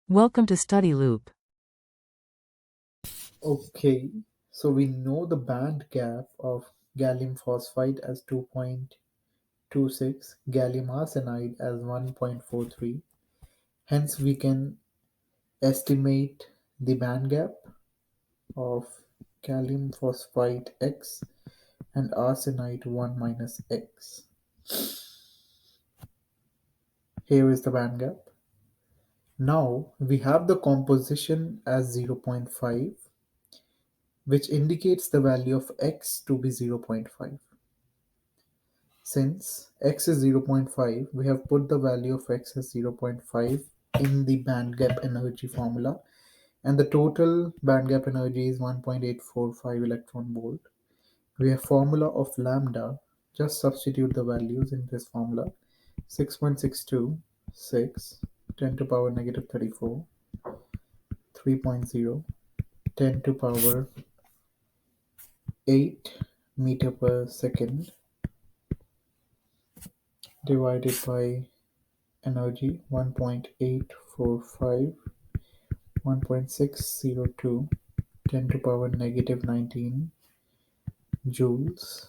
Welcome to Study Loop. Okay, so we know the band gap of gallium phosphide as 2.26, gallium arsenide as 1.43. Hence, we can estimate the band gap of gallium phosphide X and arsenide 1 minus X. Here is the band gap. Now, we have the composition as zero point 0.5, which indicates the value of X to be zero point 0.5. Since x is zero point 0.5, we have put the value of x as zero point 0.5 in the band gap energy formula, and the total band gap energy is 1.845 electron volt. We have formula of lambda. Just substitute the values in this formula: 6.626, 10 to power negative 34, 3.0, 10 to power 8 meter per second, divided by energy 1.845, 1.602, 10 to power negative 19 joules.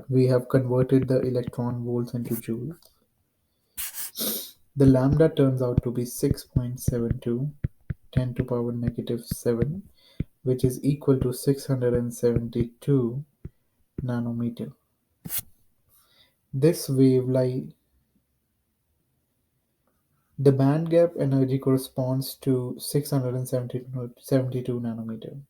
We have converted the electron volts into joules. The lambda turns out to be 6.72, 10 to power negative 7, which is equal to 672 nanometer. This wavelength, the band gap energy corresponds to 672 nanometer.